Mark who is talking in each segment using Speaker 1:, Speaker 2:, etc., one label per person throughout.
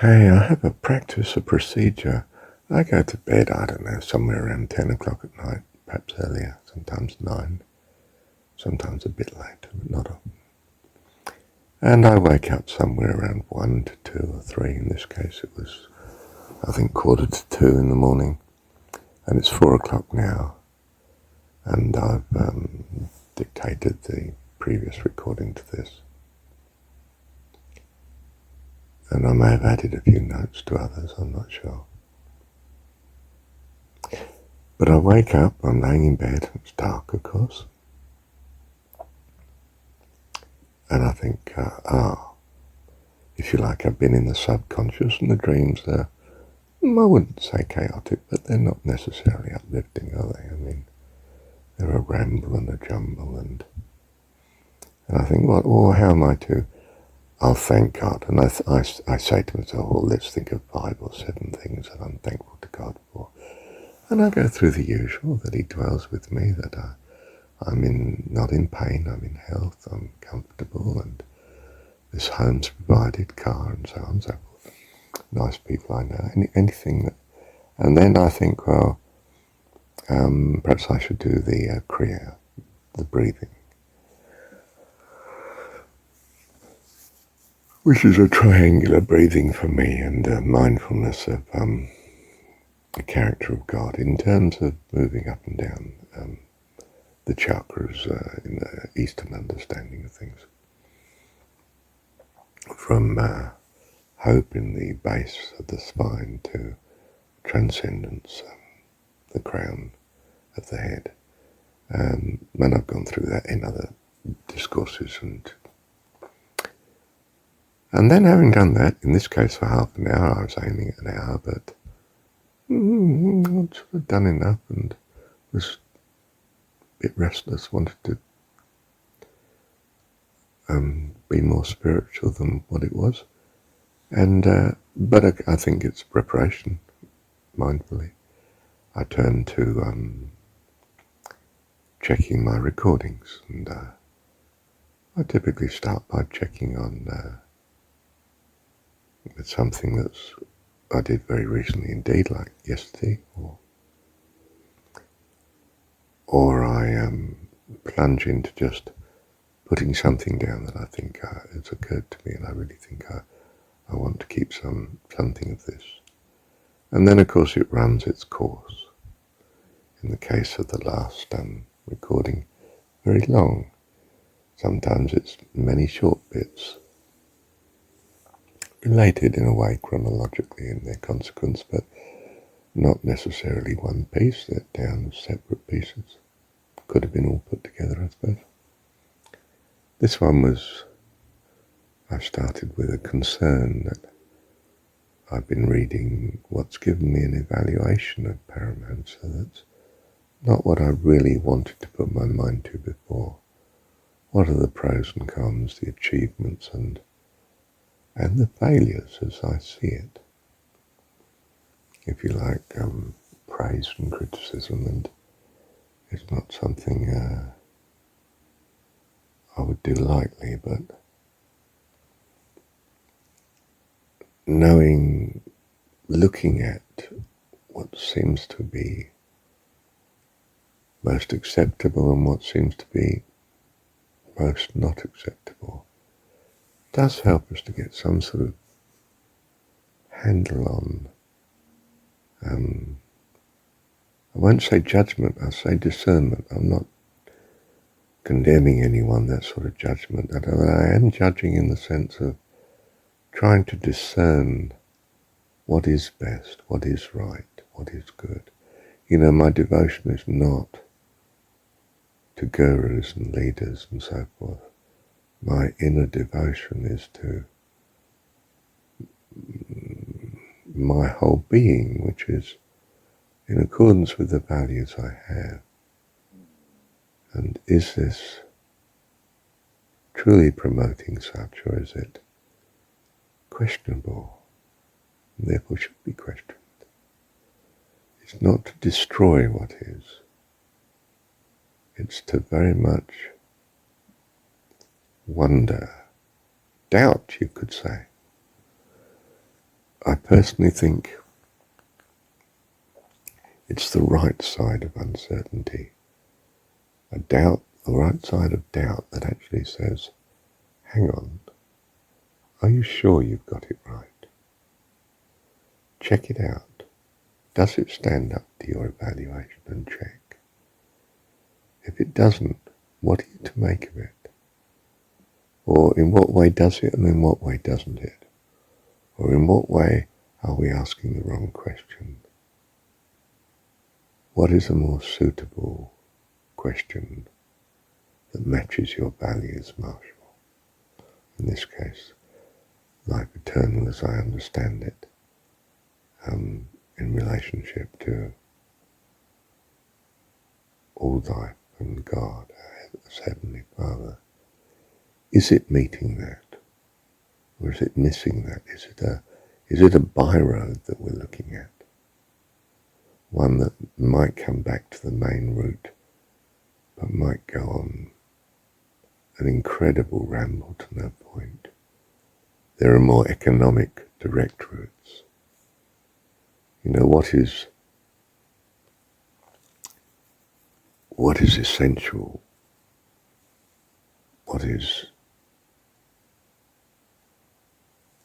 Speaker 1: Hey, I have a practice, a procedure. I go to bed, I don't know, somewhere around 10 o'clock at night, perhaps earlier, sometimes 9, sometimes a bit later, but not often. And I wake up somewhere around 1 to 2 or 3. In this case, it was, I think, quarter to 2 in the morning. And it's 4 o'clock now. And I've dictated the previous recording to this. And I may have added a few notes to others, I'm not sure. But I wake up, I'm laying in bed, it's dark of course, and I think, if you like, I've been in the subconscious, and the dreams are, I wouldn't say chaotic, but they're not necessarily uplifting, are they? I mean, they're a ramble and a jumble, and I think, how am I to? I'll thank God, and I say to myself, well, let's think of 5 or 7 things that I'm thankful to God for. And I go through the usual, that He dwells with me, that I'm not in pain, I'm in health, I'm comfortable, and this home's provided, car, and so on and so forth. Nice people I know, anything that. And then I think, well, perhaps I should do the Kriya, the breathing, which is a triangular breathing for me, and mindfulness of the character of God in terms of moving up and down the chakras in the Eastern understanding of things. From hope in the base of the spine to transcendence, the crown of the head. And I've gone through that in other discourses. And then having done that, in this case for half an hour, I was aiming at an hour, but I'd sort of done enough and was a bit restless, wanted to be more spiritual than what it was. And but I think it's preparation, mindfully. I turned to checking my recordings, and I typically start by checking on it's something that's I did very recently indeed, like yesterday, or I plunge into just putting something down that I think has occurred to me, and I really think I want to keep something of this. And then, of course, it runs its course. In the case of the last recording, very long. Sometimes it's many short bits, related in a way chronologically in their consequence, but not necessarily one piece. They're down as separate pieces. Could have been all put together, I suppose. This one was, I started with a concern that I've been reading what's given me an evaluation of Paramount, so that's not what I really wanted to put my mind to before. What are the pros and cons, the achievements and the failures as I see it? If you like, praise and criticism, and it's not something I would do lightly, but looking at what seems to be most acceptable and what seems to be most not acceptable does help us to get some sort of handle on, I won't say judgment, I'll say discernment. I'm not condemning anyone, that sort of judgment. I am judging in the sense of trying to discern what is best, what is right, what is good. My devotion is not to gurus and leaders and so forth. My inner devotion is to my whole being, which is in accordance with the values I have. And is this truly promoting such, or is it questionable, and therefore should be questioned? It's not to destroy what is. It's to very much wonder, doubt, you could say, I personally think it's the right side of uncertainty, a doubt, the right side of doubt that actually says, hang on, are you sure you've got it right? Check it out. Does it stand up to your evaluation and check? If it doesn't, what are you to make of it? Or in what way does it and in what way doesn't it? Or in what way are we asking the wrong question? What is a more suitable question that matches your values, Marshall? In this case, life eternal as I understand it, in relationship to all life and God as Heavenly Father. Is it meeting that? Or is it missing that? Is it a byroad that we're looking at? One that might come back to the main route, but might go on an incredible ramble to no point. There are more economic direct routes. You know, what is essential, what is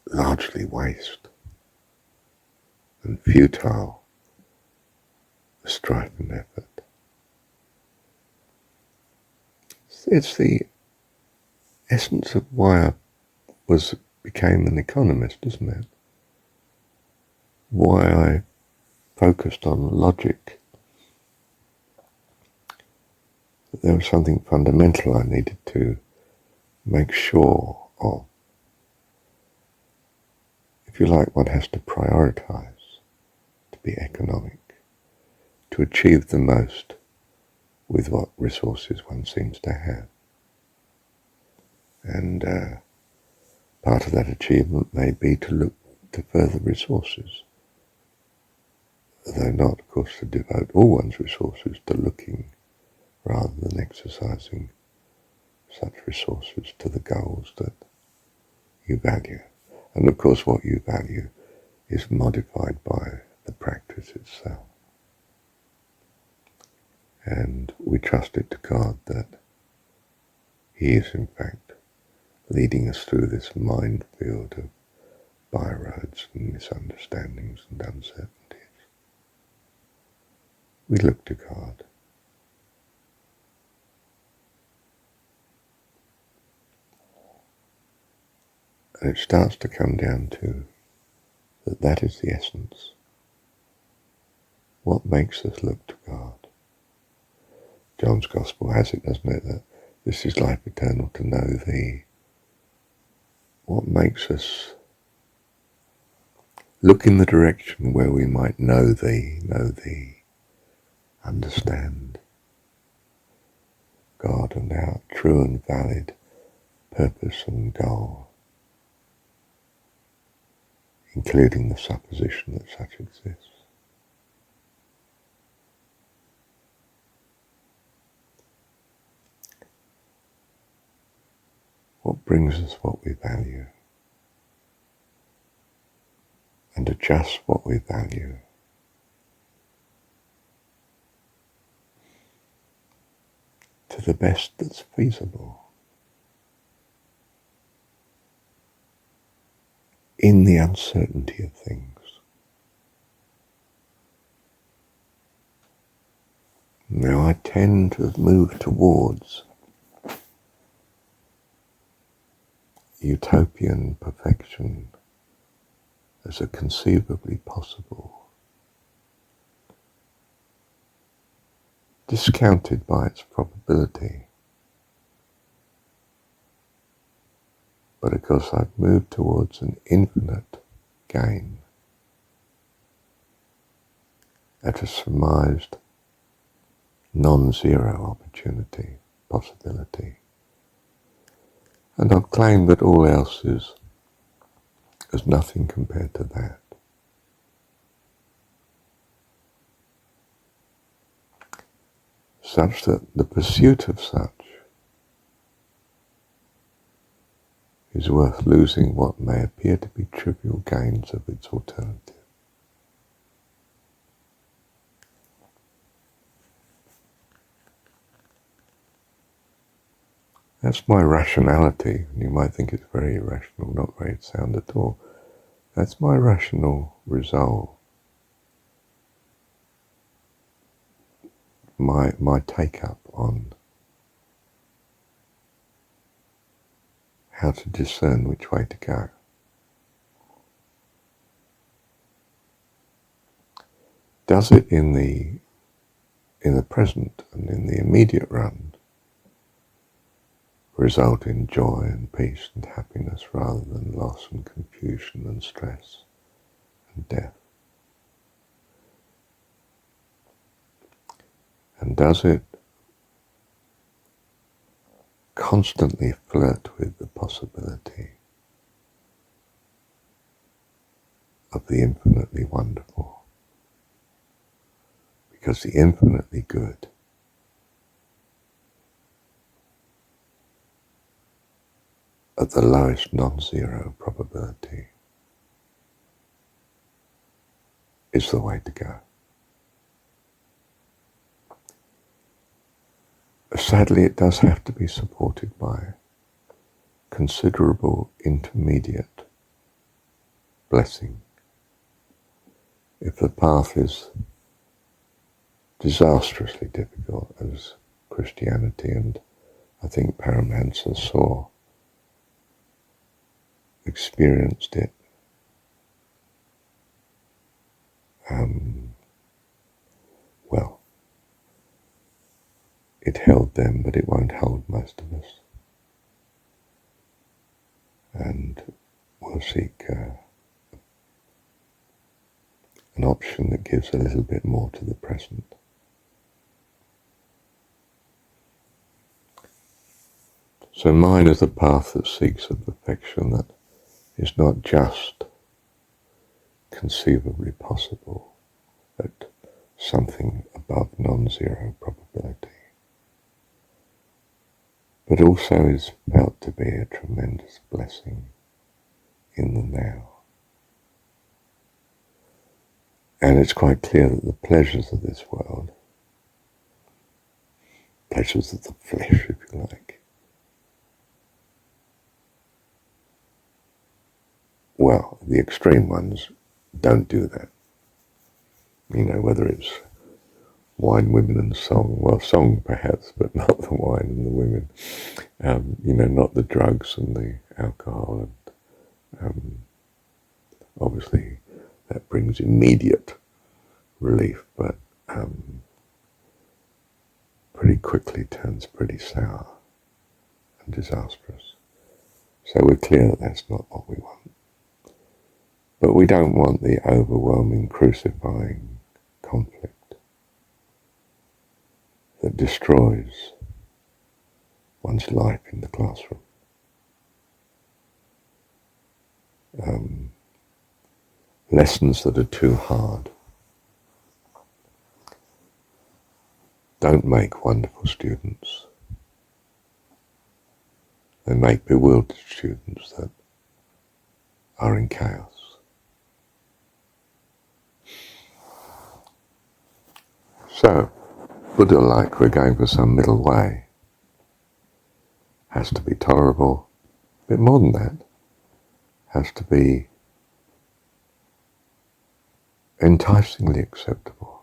Speaker 1: largely waste and futile strife and effort. It's the essence of why I became an economist, isn't it? Why I focused on logic. That there was something fundamental I needed to make sure of. If you like, one has to prioritize to be economic, to achieve the most with what resources one seems to have. And part of that achievement may be to look to further resources, though not, of course, to devote all one's resources to looking rather than exercising such resources to the goals that you value. And of course what you value is modified by the practice itself. And we trust it to God that He is in fact leading us through this minefield of byroads and misunderstandings and uncertainties. We look to God. And it starts to come down to that is the essence. What makes us look to God? John's Gospel has it, doesn't it, that this is life eternal to know Thee. What makes us look in the direction where we might know Thee, understand God and our true and valid purpose and goal, including the supposition that such exists. What brings us what we value, and adjust what we value to the best that's feasible in the uncertainty of things. Now I tend to move towards utopian perfection as a conceivably possible, discounted by its probability. But of course I've moved towards an infinite gain at a surmised non-zero opportunity, possibility. And I've claimed that all else is as nothing compared to that. Such that the pursuit of such is worth losing what may appear to be trivial gains of its alternative. That's my rationality. You might think it's very irrational, not very sound at all. That's my rational resolve. My take-up on how to discern which way to go. Does it in the present and in the immediate run result in joy and peace and happiness rather than loss and confusion and stress and death? And does it constantly flirt with the possibility of the infinitely wonderful? Because the infinitely good at the lowest non-zero probability is the way to go. Sadly, it does have to be supported by considerable intermediate blessing. If the path is disastrously difficult, as Christianity and I think Paramahansa saw, experienced it, well, it held them, but it won't hold most of us. And we'll seek an option that gives a little bit more to the present. So mine is a path that seeks a perfection that is not just conceivably possible, but something above non-zero probability, but also is felt to be a tremendous blessing in the now. And it's quite clear that the pleasures of this world, pleasures of the flesh, if you like, well, the extreme ones don't do that. You know, whether it's wine, women and song, well, song perhaps, but not the wine and the women, you know, not the drugs and the alcohol, and obviously that brings immediate relief, but pretty quickly turns pretty sour and disastrous. So we're clear that that's not what we want. But we don't want the overwhelming, crucifying conflict that destroys one's life in the classroom. Lessons that are too hard don't make wonderful students. They make bewildered students that are in chaos. So, Buddha-like, we're going for some middle way. Has to be tolerable, a bit more than that. Has to be enticingly acceptable.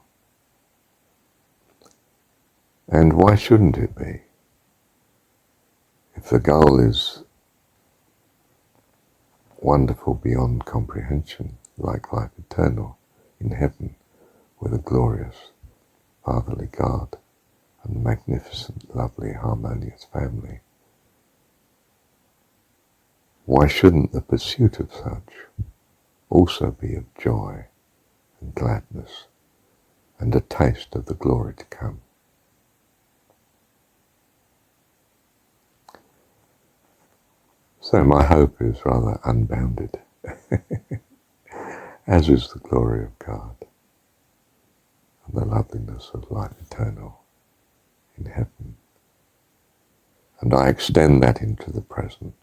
Speaker 1: And why shouldn't it be? If the goal is wonderful beyond comprehension, like life eternal in heaven with a glorious fatherly God and a magnificent, lovely, harmonious family, why shouldn't the pursuit of such also be of joy and gladness and a taste of the glory to come? So my hope is rather unbounded, as is the glory of God and the loveliness of life eternal in heaven. And I extend that into the present.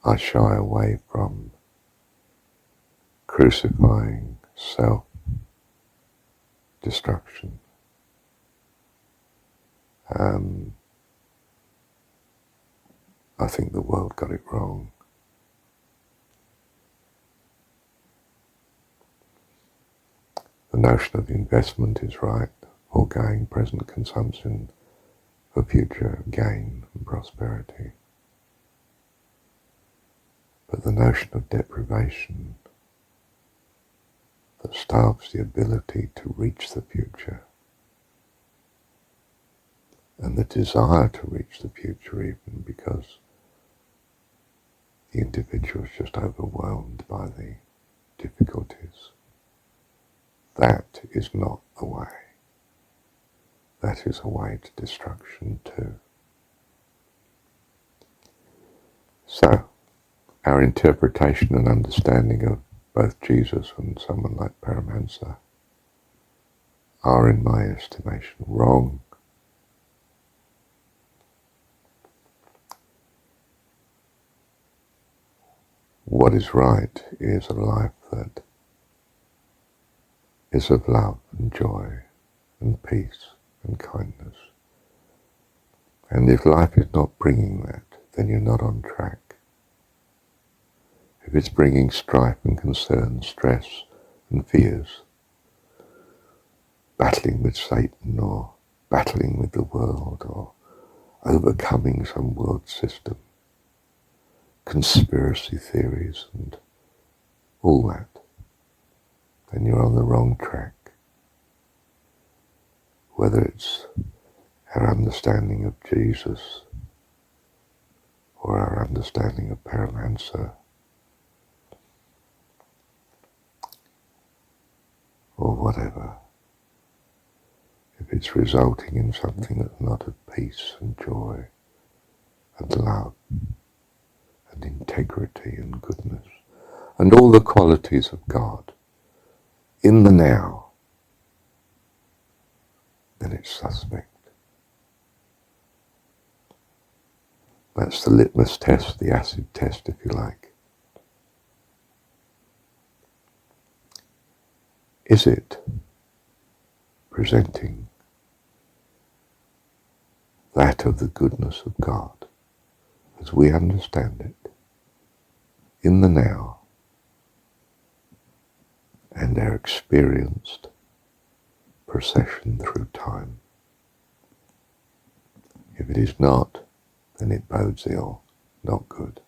Speaker 1: I shy away from crucifying self-destruction. I think the world got it wrong. The notion of investment is right, foregoing present consumption for future gain and prosperity. But the notion of deprivation that starves the ability to reach the future, and the desire to reach the future even because the individual is just overwhelmed by the difficulties. That is not the way. That is a way to destruction too. So, our interpretation and understanding of both Jesus and someone like Paramahansa are, in my estimation, wrong. What is right is a life that is of love and joy and peace and kindness. And if life is not bringing that, then you're not on track. If it's bringing strife and concern, stress and fears, battling with Satan or battling with the world or overcoming some world system, conspiracy theories and all that, then you're on the wrong track. Whether it's our understanding of Jesus or our understanding of Paramahansa or whatever, if it's resulting in something that's not of peace and joy and love and integrity and goodness and all the qualities of God in the now, then it's suspect. That's the litmus test, the acid test, if you like. Is it presenting that of the goodness of God as we understand it in the now and our experienced procession through time? If it is not, then it bodes ill, not good.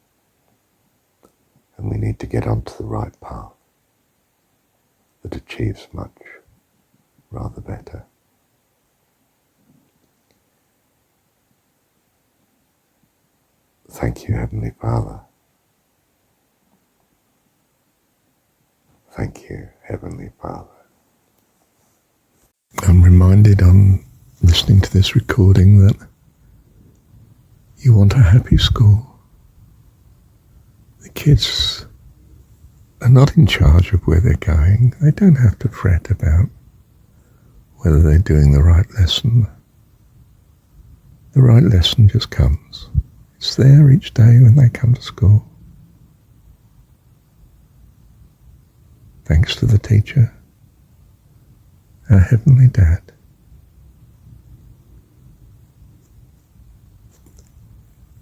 Speaker 1: And we need to get onto the right path that achieves much rather better. Thank you, Heavenly Father. Thank you, Heavenly Father. I'm reminded on listening to this recording that you want a happy school. The kids are not in charge of where they're going. They don't have to fret about whether they're doing the right lesson. The right lesson just comes. It's there each day when they come to school. Thanks to the teacher, our Heavenly Dad.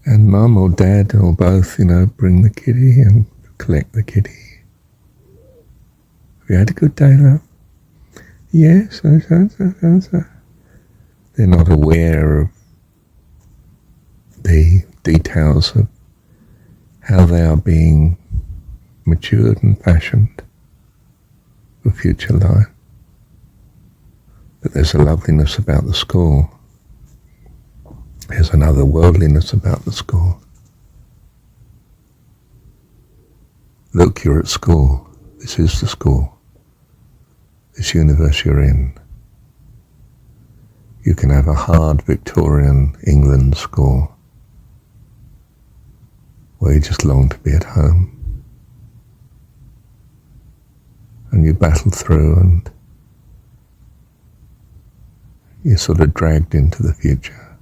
Speaker 1: And Mum or Dad or both, bring the kitty and collect the kitty. Have you had a good day, love? Yes, so. They're not aware of the details of how they are being matured and fashioned for future life. But there's a loveliness about the school. There's another worldliness about the school. Look, you're at school. This is the school. This universe you're in. You can have a hard Victorian England school where you just long to be at home. And you battle through and you're sort of dragged into the future.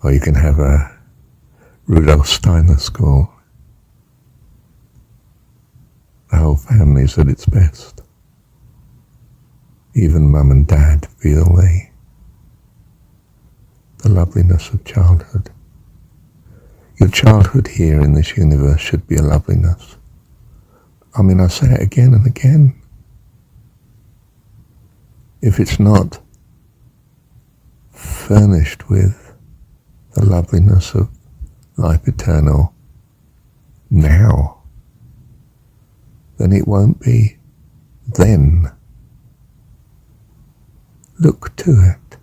Speaker 1: Or you can have a Rudolf Steiner School. The whole family's at its best. Even Mum and Dad feel the loveliness of childhood. Your childhood here in this universe should be a loveliness. I mean, I say it again and again. If it's not furnished with the loveliness of life eternal now, then it won't be then. Look to it.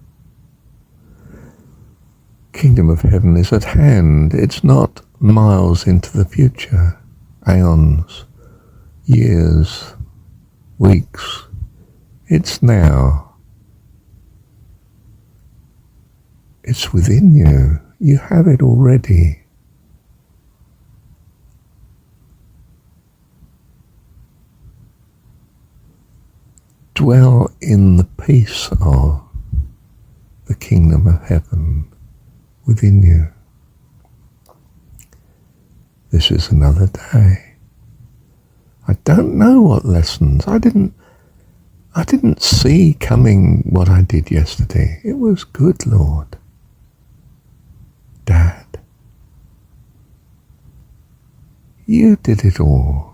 Speaker 1: Kingdom of heaven is at hand. It's not miles into the future, aeons, years, weeks. It's now. It's within you. You have it already. Dwell in the peace of the kingdom of heaven within you. This is another day. I don't know what lessons. I didn't see coming what I did yesterday. It was good, Lord. Dad, you did it all.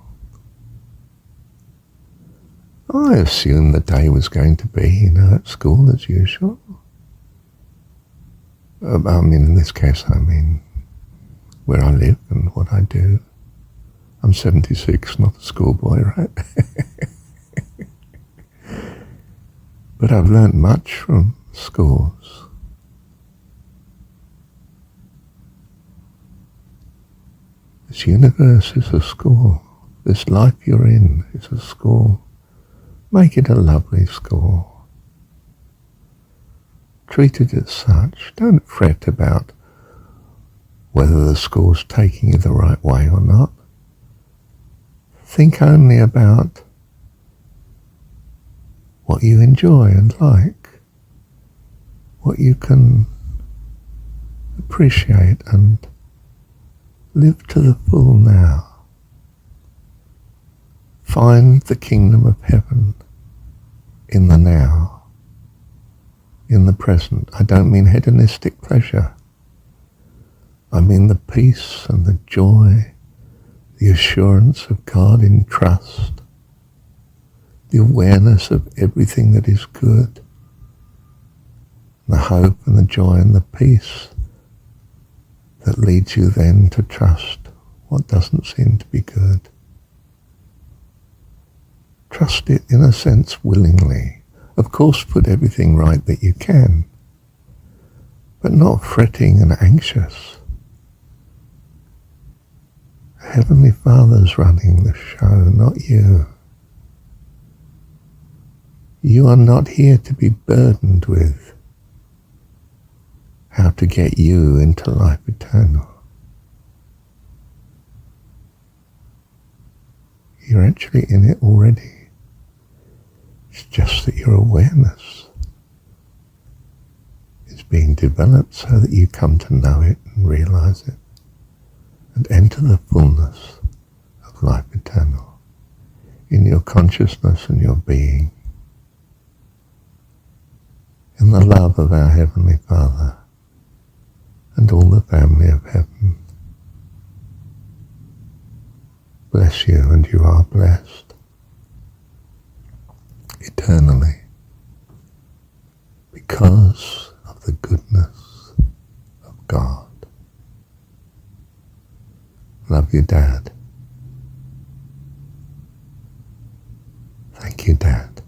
Speaker 1: I assumed the day was going to be, at school as usual. I mean, in this case, I mean where I live and what I do. I'm 76, not a schoolboy, right? But I've learnt much from schools. This universe is a school. This life you're in is a school. Make it a lovely school. Treat it as such. Don't fret about whether the school's taking you the right way or not. Think only about what you enjoy and like, what you can appreciate and live to the full now. Find the kingdom of heaven in the now, in the present. I don't mean hedonistic pleasure. I mean the peace and the joy, the assurance of God in trust, the awareness of everything that is good, the hope and the joy and the peace that leads you then to trust what doesn't seem to be good. Trust it in a sense willingly. Of course, put everything right that you can, but not fretting and anxious. Heavenly Father's running the show, not you. You are not here to be burdened with how to get you into life eternal. You're actually in it already. It's just that your awareness is being developed so that you come to know it and realize it and enter the fullness of life eternal in your consciousness and your being, in the love of our Heavenly Father and all the family of heaven. Bless you, and you are blessed eternally because of the goodness of God. Love you, Dad. Thank you, Dad.